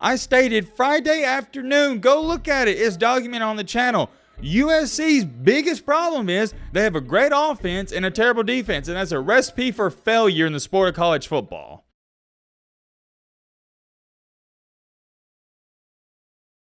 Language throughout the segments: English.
I stated Friday afternoon. Go look at it. It's documented on the channel. USC's biggest problem is they have a great offense and a terrible defense, and that's a recipe for failure in the sport of college football.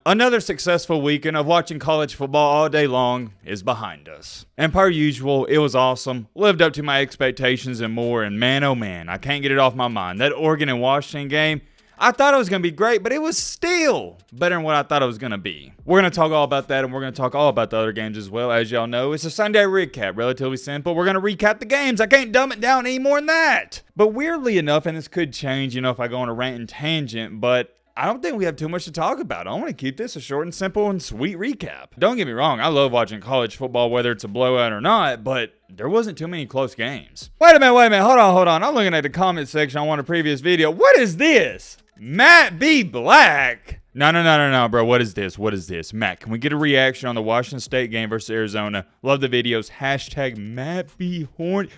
Another successful weekend of watching college football all day long is behind us. And per usual, it was awesome, lived up to my expectations and more, and man oh man, I can't get it off my mind. That Oregon and Washington game, I thought it was going to be great, but it was still better than what I thought it was going to be. We're going to talk all about that, and we're going to talk all about the other games as well. As y'all know, it's a Sunday recap, relatively simple. We're going to recap the games. I can't dumb it down any more than that. But weirdly enough, and this could change, if I go on a rant and tangent, but I don't think we have too much to talk about. I want to keep this a short and simple and sweet recap. Don't get me wrong, I love watching college football, whether it's a blowout or not, but there wasn't too many close games. Wait a minute, hold on. I'm looking at the comment section on one of the previous video. What is this? Matt B. Black? No, bro. What is this? Matt, can we get a reaction on the Washington State game versus Arizona? Love the videos. Hashtag Matt B. Horn.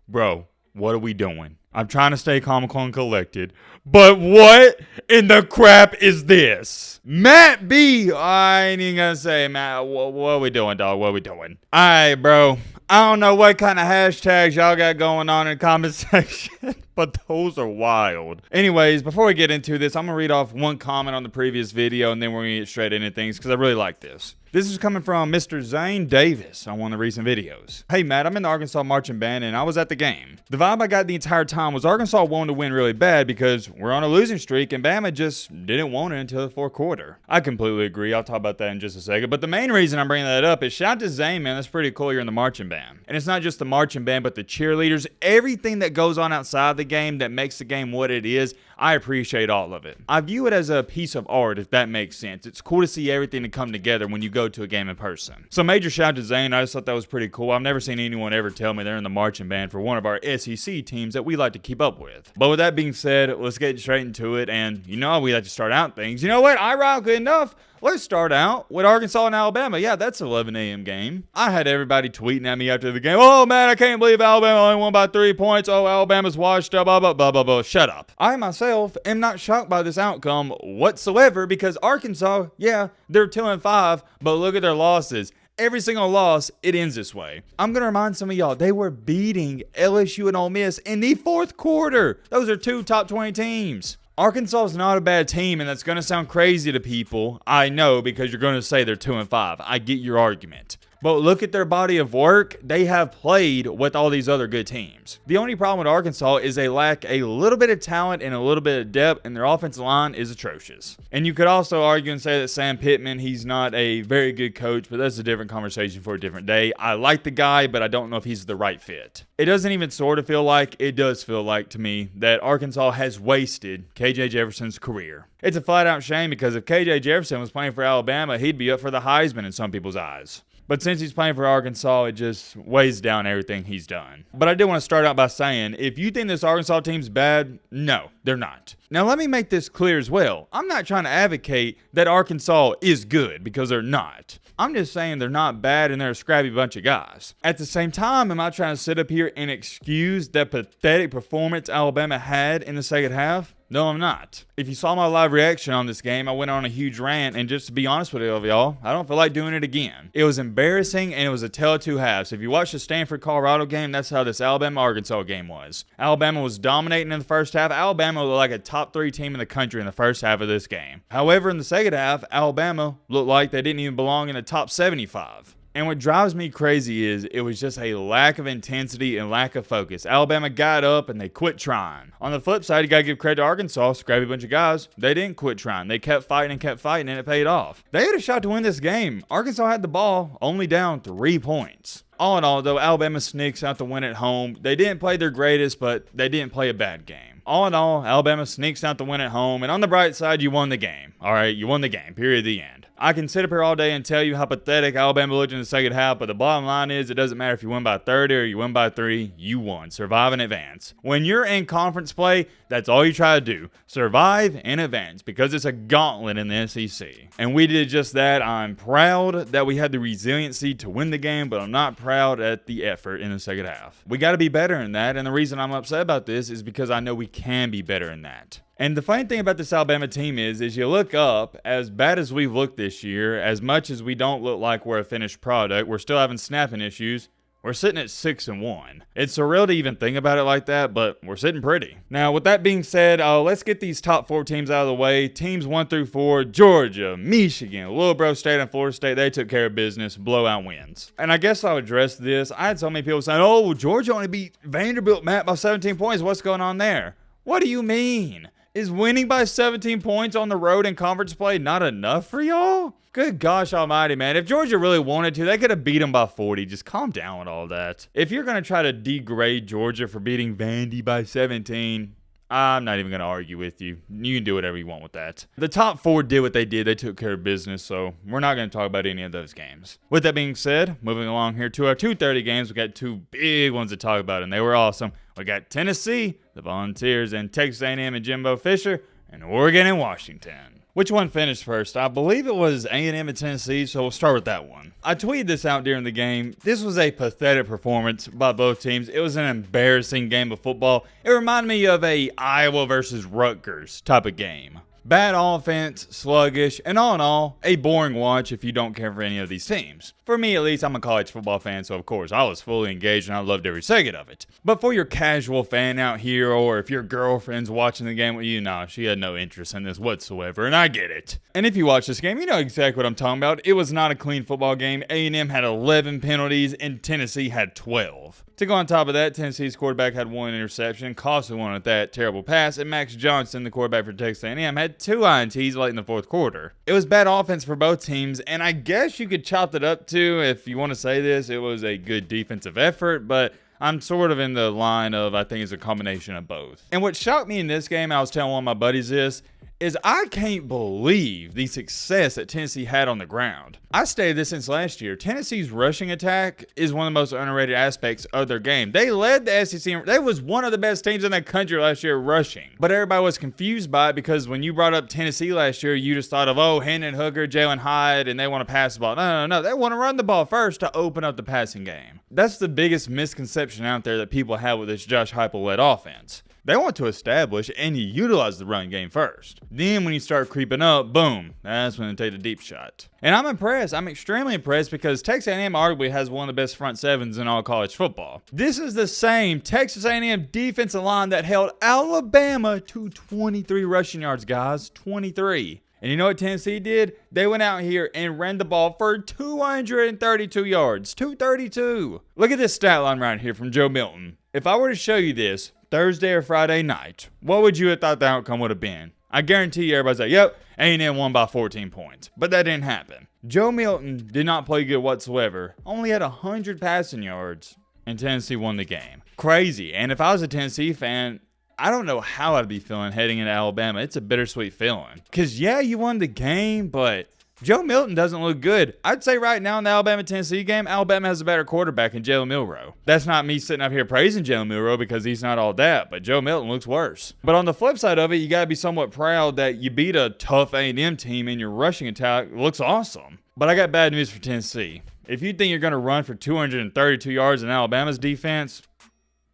Bro, what are we doing? I'm trying to stay comical and collected, but what in the crap is this? Matt B. I ain't even gonna say, Matt, what are we doing, dog? What are we doing? Alright, bro. I don't know what kind of hashtags y'all got going on in the comment section, but those are wild. Anyways, before we get into this, I'm gonna read off one comment on the previous video, and then we're gonna get straight into things, because I really like this. This is coming from Mr. Zane Davis on one of the recent videos. Hey Matt, I'm in the Arkansas marching band and I was at the game. The vibe I got the entire time was Arkansas wanted to win really bad because we're on a losing streak and Bama just didn't want it until the fourth quarter. I completely agree. I'll talk about that in just a second. But the main reason I'm bringing that up is shout out to Zane, man. That's pretty cool you're in the marching band. And it's not just the marching band, but the cheerleaders, everything that goes on outside the game that makes the game what it is. I appreciate all of it. I view it as a piece of art, if that makes sense. It's cool to see everything to come together when you go to a game in person. So major shout out to Zane. I just thought that was pretty cool. I've never seen anyone ever tell me they're in the marching band for one of our SEC teams that we like to keep up with. But with that being said, let's get straight into it. And you know how we like to start out things. You know what? Ironically enough, let's start out with Arkansas and Alabama. Yeah, that's an 11 a.m. game. I had everybody tweeting at me after the game. Oh, man, I can't believe Alabama only won by 3 points. Oh, Alabama's washed up, blah, blah, blah, blah, blah. Shut up. I myself am not shocked by this outcome whatsoever because Arkansas, yeah, they're 2-5, but look at their losses. Every single loss, it ends this way. I'm going to remind some of y'all, they were beating LSU and Ole Miss in the fourth quarter. Those are two top 20 teams. Arkansas is not a bad team, and that's going to sound crazy to people. I know, because you're going to say they're 2-5. I get your argument. But look at their body of work. They have played with all these other good teams. The only problem with Arkansas is they lack a little bit of talent and a little bit of depth, and their offensive line is atrocious. And you could also argue and say that Sam Pittman, he's not a very good coach, but that's a different conversation for a different day. I like the guy, but I don't know if he's the right fit. It doesn't even sort of feel like, it does feel like to me, that Arkansas has wasted KJ Jefferson's career. It's a flat-out shame because if KJ Jefferson was playing for Alabama, he'd be up for the Heisman in some people's eyes. But since he's playing for Arkansas, it just weighs down everything he's done. But I do want to start out by saying, if you think this Arkansas team's bad, no, they're not. Now, let me make this clear as well. I'm not trying to advocate that Arkansas is good, because they're not. I'm just saying they're not bad and they're a scrappy bunch of guys. At the same time, am I trying to sit up here and excuse that pathetic performance Alabama had in the second half? No, I'm not. If you saw my live reaction on this game, I went on a huge rant, and just to be honest with y'all, I don't feel like doing it again. It was embarrassing, and it was a tale of two halves. If you watch the Stanford-Colorado game, that's how this Alabama-Arkansas game was. Alabama was dominating in the first half. Alabama looked like a top 3 team in the country in the first half of this game. However, in the second half, Alabama looked like they didn't even belong in the top 75. And what drives me crazy is it was just a lack of intensity and lack of focus. Alabama got up and they quit trying. On the flip side, you got to give credit to Arkansas, scrappy bunch of guys. They didn't quit trying. They kept fighting, and it paid off. They had a shot to win this game. Arkansas had the ball, only down 3 points. All in all, though, Alabama sneaks out the win at home. They didn't play their greatest, but they didn't play a bad game. All in all, Alabama sneaks out the win at home, and on the bright side, you won the game. All right, you won the game, period, the end. I can sit up here all day and tell you how pathetic Alabama looked in the second half, but the bottom line is it doesn't matter if you win by 30 or you win by 3, you won. Survive and advance. When you're in conference play, that's all you try to do. Survive and advance, because it's a gauntlet in the SEC. And we did just that. I'm proud that we had the resiliency to win the game, but I'm not proud at the effort in the second half. We got to be better in that, and the reason I'm upset about this is because I know we can be better in that. And the funny thing about this Alabama team is you look up, as bad as we've looked this year, as much as we don't look like we're a finished product, we're still having snapping issues. We're sitting at 6-1. It's surreal to even think about it like that, but we're sitting pretty. Now, with that being said, let's get these top 4 teams out of the way. Teams 1 through 4, Georgia, Michigan, Little Bro State, and Florida State, they took care of business, blowout wins. And I guess I'll address this. I had so many people saying, oh, Georgia only beat Vanderbilt, Matt, by 17 points. What's going on there? What do you mean? Is winning by 17 points on the road in conference play not enough for y'all? Good gosh almighty, man. If Georgia really wanted to, they could have beat them by 40. Just calm down with all that. If you're going to try to degrade Georgia for beating Vandy by 17, I'm not even going to argue with you. You can do whatever you want with that. The top 4 did what they did. They took care of business, so we're not going to talk about any of those games. With that being said, moving along here to our 2:30 games, we got 2 big ones to talk about, and they were awesome. We got Tennessee, the Volunteers, and Texas A&M and Jimbo Fisher, and Oregon and Washington. Which one finished first? I believe it was A&M and Tennessee, so we'll start with that one. I tweeted this out during the game. This was a pathetic performance by both teams. It was an embarrassing game of football. It reminded me of a Iowa versus Rutgers type of game. Bad offense, sluggish, and all in all, a boring watch if you don't care for any of these teams. For me, at least, I'm a college football fan, so of course, I was fully engaged and I loved every second of it. But for your casual fan out here, or if your girlfriend's watching the game with you, nah, she had no interest in this whatsoever, and I get it. And if you watch this game, you know exactly what I'm talking about. It was not a clean football game. A&M had 11 penalties, and Tennessee had 12. To go on top of that, Tennessee's quarterback had 1 interception, costly one at that, terrible pass, and Max Johnson, the quarterback for Texas A&M, had 2 INTs late in the 4th quarter. It was bad offense for both teams, and I guess you could chop it up to, if you want to say this, it was a good defensive effort, but I'm sort of in the line of I think it's a combination of both. And what shocked me in this game, I was telling one of my buddies this, is I can't believe the success that Tennessee had on the ground. I stated this since last year. Tennessee's rushing attack is one of the most underrated aspects of their game. They led the SEC. They was one of the best teams in the country last year rushing. But everybody was confused by it because when you brought up Tennessee last year, you just thought of, oh, Hendon Hooker, Jalen Hyde, and they want to pass the ball. No. They want to run the ball first to open up the passing game. That's the biggest misconception out there that people have with this Josh Heupel-led offense. They want to establish and utilize the run game first. Then when you start creeping up, boom, that's when they take the deep shot. And I'm impressed. I'm extremely impressed because Texas A&M arguably has one of the best front sevens in all college football. This is the same Texas A&M defensive line that held Alabama to 23 rushing yards, guys. 23. And you know what Tennessee did? They went out here and ran the ball for 232 yards. 232. Look at this stat line right here from Joe Milton. If I were to show you this Thursday or Friday night, what would you have thought the outcome would have been? I guarantee you everybody's like, yep, A&M won by 14 points. But that didn't happen. Joe Milton did not play good whatsoever. Only had 100 passing yards, and Tennessee won the game. Crazy. And if I was a Tennessee fan, I don't know how I'd be feeling heading into Alabama. It's a bittersweet feeling. Because, yeah, you won the game, but Joe Milton doesn't look good. I'd say right now in the Alabama-Tennessee game, Alabama has a better quarterback in Jalen Milroe. That's not me sitting up here praising Jalen Milroe because he's not all that, but Joe Milton looks worse. But on the flip side of it, you got to be somewhat proud that you beat a tough A&M team and your rushing attack looks awesome. But I got bad news for Tennessee. If you think you're going to run for 232 yards in Alabama's defense,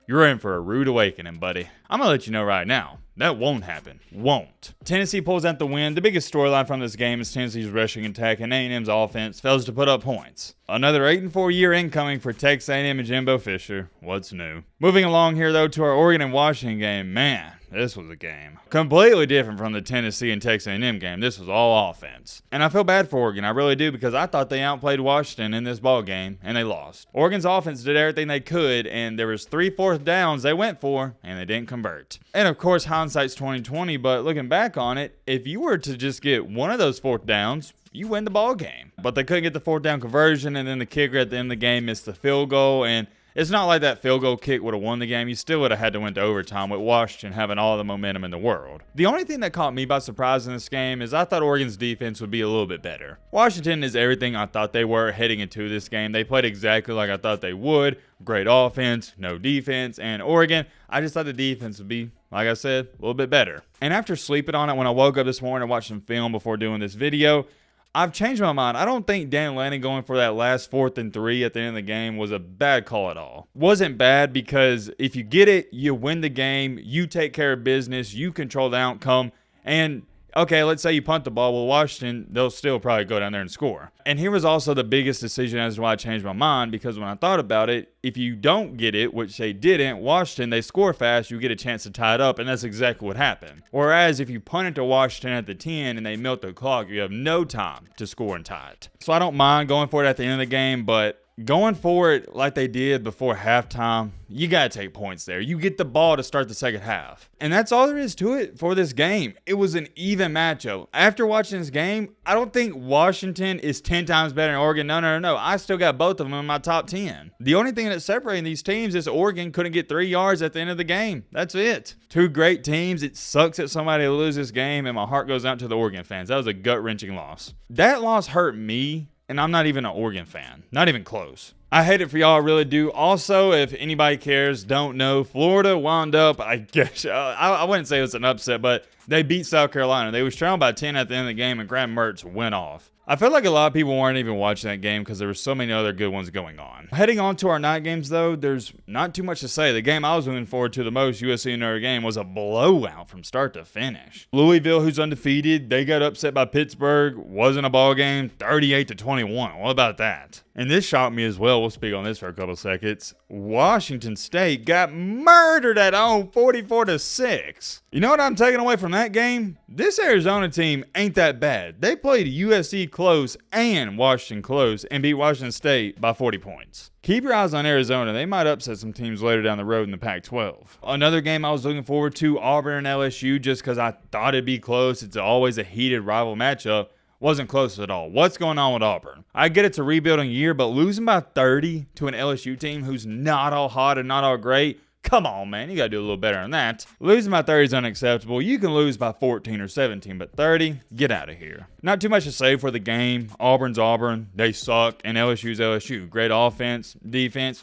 you're in for a rude awakening, buddy. I'm going to let you know right now. That won't happen. Won't. Tennessee pulls out the win. The biggest storyline from this game is Tennessee's rushing attack and A&M's offense fails to put up points. Another 8-4 year incoming for Texas A&M and Jimbo Fisher. What's new? Moving along here, though, to our Oregon and Washington game. Man, this was a game. Completely different from the Tennessee and Texas A&M game. This was all offense. And I feel bad for Oregon. I really do because I thought they outplayed Washington in this ball game, and they lost. Oregon's offense did everything they could, and there was 3 fourth downs they went for, and they didn't convert. And, of course, hindsight's 2020, but looking back on it, if you were to just get one of those 4th downs, you win the ball game. But they couldn't get the 4th down conversion, and then the kicker at the end of the game missed the field goal, and it's not like that field goal kick would have won the game. You still would have had to win to overtime with Washington having all the momentum in the world. The only thing that caught me by surprise in this game is I thought Oregon's defense would be a little bit better. Washington is everything I thought they were heading into this game. They played exactly like I thought they would. Great offense, no defense. And Oregon, I just thought the defense would be, like I said, a little bit better. And after sleeping on it, when I woke up this morning and watched some film before doing this video, I've changed my mind. I don't think Dan Lanning going for that last 4th and 3 at the end of the game was a bad call at all. Wasn't bad because if you get it, you win the game, you take care of business, you control the outcome, and okay, let's say you punt the ball. Well, Washington, they'll still probably go down there and score. And here was also the biggest decision as to why I changed my mind, because when I thought about it, if you don't get it, which they didn't, Washington, they score fast, you get a chance to tie it up, and that's exactly what happened. Whereas if you punt it to Washington at the 10 and they milk the clock, you have no time to score and tie it. So I don't mind going for it at the end of the game, but going for it like they did before halftime, you got to take points there. You get the ball to start the second half. And that's all there is to it for this game. It was an even matchup. After watching this game, I don't think Washington is 10 times better than Oregon. No. I still got both of them in my top 10. The only thing that's separating these teams is Oregon couldn't get 3 yards at the end of the game. That's it. Two great teams. It sucks that somebody loses this game, and my heart goes out to the Oregon fans. That was a gut-wrenching loss. That loss hurt me. And I'm not even an Oregon fan. Not even close. I hate it for y'all, I really do. Also, if anybody cares, don't know, Florida wound up, I guess, I wouldn't say it was an upset, but they beat South Carolina. They was trailing by 10 at the end of the game, and Graham Mertz went off. I feel like a lot of people weren't even watching that game because there were so many other good ones going on. Heading on to our night games, though, there's not too much to say. The game I was looking forward to the most, USC and Notre Dame, was a blowout from start to finish. Louisville, who's undefeated, they got upset by Pittsburgh. Wasn't a ball game, 38-21. What about that? And this shocked me as well. We'll speak on this for a couple seconds. Washington State got murdered at home, 44-6. You know what I'm taking away from that game? This Arizona team ain't that bad. They played USC close and Washington close and beat Washington State by 40 points. Keep your eyes on Arizona. They might upset some teams later down the road in the Pac-12. Another game I was looking forward to, Auburn and LSU, just because I thought it'd be close. It's always a heated rival matchup. Wasn't close at all. What's going on with Auburn? I get it's a rebuilding year, but losing by 30 to an LSU team who's not all hot and not all great, come on, man. You got to do a little better than that. Losing by 30 is unacceptable. You can lose by 14 or 17, but 30, get out of here. Not too much to say for the game. Auburn's Auburn. They suck, and LSU's LSU. Great offense, defense,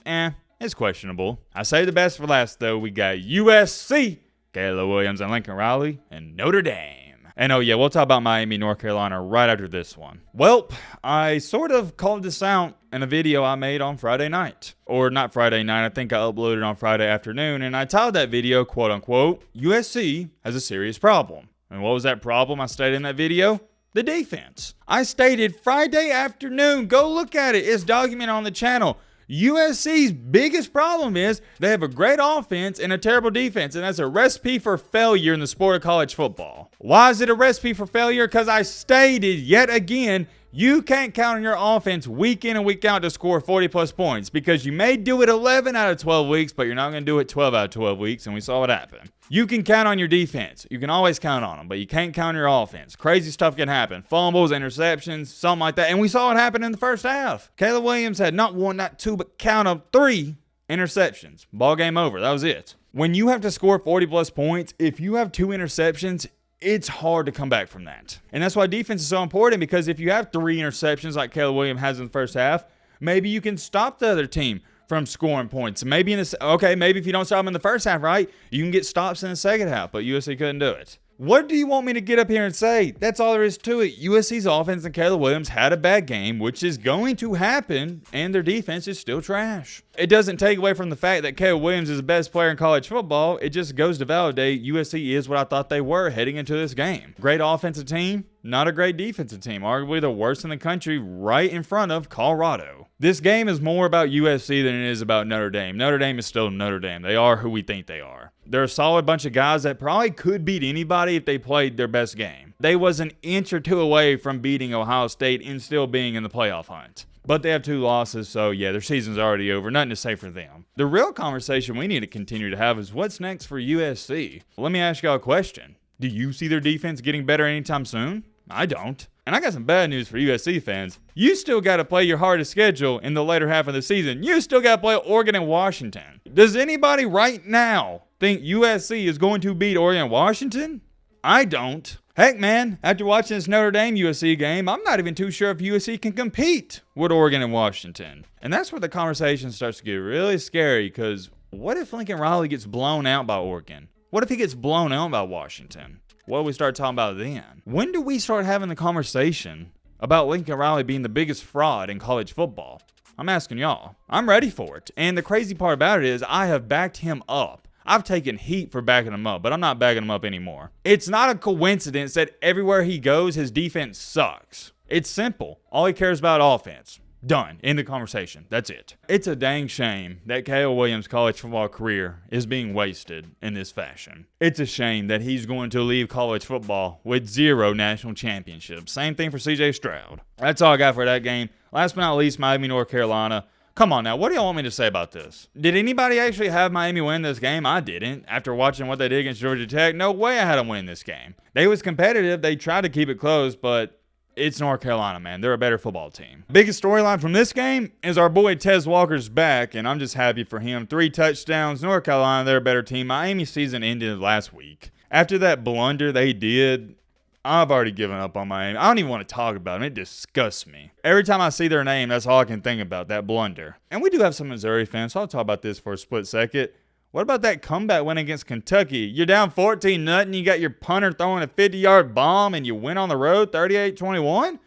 it's questionable. I say the best for last, though. We got USC, Caleb Williams and Lincoln Riley, and Notre Dame. And oh yeah, we'll talk about Miami, North Carolina right after this one. Well, I sort of called this out in a video I made on Friday night. Or not Friday night, I think I uploaded on Friday afternoon. And I titled that video, quote unquote, USC has a serious problem. And what was that problem I stated in that video? The defense. I stated Friday afternoon, go look at it. It's documented on the channel. USC's biggest problem is they have a great offense and a terrible defense, and that's a recipe for failure in the sport of college football. Why is it a recipe for failure? Because I stated yet again, you can't count on your offense week in and week out to score 40-plus points, because you may do it 11 out of 12 weeks, but you're not going to do it 12 out of 12 weeks, and we saw what happened. You can count on your defense. You can always count on them, but you can't count on your offense. Crazy stuff can happen. Fumbles, interceptions, something like that. And we saw what happened in the first half. Caleb Williams had not one, not two, but count of 3 interceptions. Ball game over. That was it. When you have to score 40-plus points, if you have 2 interceptions, it's hard to come back from that. And that's why defense is so important, because if you have 3 interceptions like Caleb Williams has in the first half, maybe you can stop the other team from scoring points. Maybe maybe if you don't stop them in the first half, right, you can get stops in the second half, but USC couldn't do it. What do you want me to get up here and say? That's all there is to it. USC's offense and Caleb Williams had a bad game, which is going to happen, and their defense is still trash. It doesn't take away from the fact that Caleb Williams is the best player in college football. It just goes to validate USC is what I thought they were heading into this game. Great offensive team, not a great defensive team. Arguably the worst in the country, right in front of Colorado. This game is more about USC than it is about Notre Dame. Notre Dame is still Notre Dame. They are who we think they are. They're a solid bunch of guys that probably could beat anybody if they played their best game. They was an inch or 2 away from beating Ohio State and still being in the playoff hunt. But they have 2 losses, so yeah, their season's already over. Nothing to say for them. The real conversation we need to continue to have is what's next for USC. Let me ask y'all a question. Do you see their defense getting better anytime soon? I don't. And I got some bad news for USC fans. You still got to play your hardest schedule in the later half of the season. You still got to play Oregon and Washington. Does anybody right now think USC is going to beat Oregon and Washington? I don't. Heck, man, after watching this Notre Dame USC game, I'm not even too sure if USC can compete with Oregon and Washington. And that's where the conversation starts to get really scary, because what if Lincoln Riley gets blown out by Oregon? What if he gets blown out by Washington? What do we start talking about then? When do we start having the conversation about Lincoln Riley being the biggest fraud in college football? I'm asking y'all. I'm ready for it. And the crazy part about it is I have backed him up. I've taken heat for backing him up, but I'm not backing him up anymore. It's not a coincidence that everywhere he goes, his defense sucks. It's simple. All he cares about is offense. Done. End the conversation. That's it. It's a dang shame that Caleb Williams' college football career is being wasted in this fashion. It's a shame that he's going to leave college football with 0 national championships. Same thing for CJ Stroud. That's all I got for that game. Last but not least, Miami, North Carolina. Come on now, what do y'all want me to say about this? Did anybody actually have Miami win this game? I didn't. After watching what they did against Georgia Tech, no way I had them win this game. They was competitive. They tried to keep it close, but it's North Carolina, man. They're a better football team. Biggest storyline from this game is our boy Tez Walker's back, and I'm just happy for him. 3 touchdowns. North Carolina, they're a better team. Miami's season ended last week. After that blunder they did, I've already given up on Miami. I don't even want to talk about them. It disgusts me. Every time I see their name, that's all I can think about, that blunder. And we do have some Missouri fans, so I'll talk about this for a split second. What about that comeback win against Kentucky? You're down 14-0, you got your punter throwing a 50-yard bomb, and you win on the road 38-21?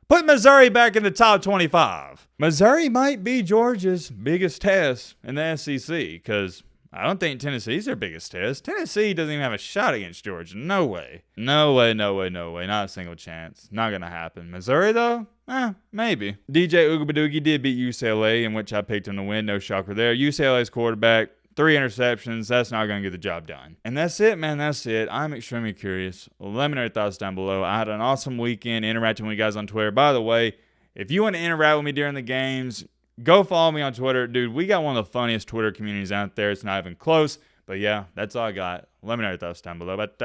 Put Missouri back in the top 25. Missouri might be Georgia's biggest test in the SEC, because I don't think Tennessee's their biggest test. Tennessee doesn't even have a shot against Georgia. No way. No way, no way, no way. Not a single chance. Not going to happen. Missouri, though? Maybe. DJ Ugabadoogie did beat UCLA, in which I picked him to win. No shocker there. UCLA's quarterback, 3 interceptions. That's not going to get the job done. And that's it, man. That's it. I'm extremely curious. Let me know your thoughts down below. I had an awesome weekend interacting with you guys on Twitter. By the way, if you want to interact with me during the games, go follow me on Twitter. Dude, we got one of the funniest Twitter communities out there. It's not even close. But yeah, that's all I got. Let me know your thoughts down below. But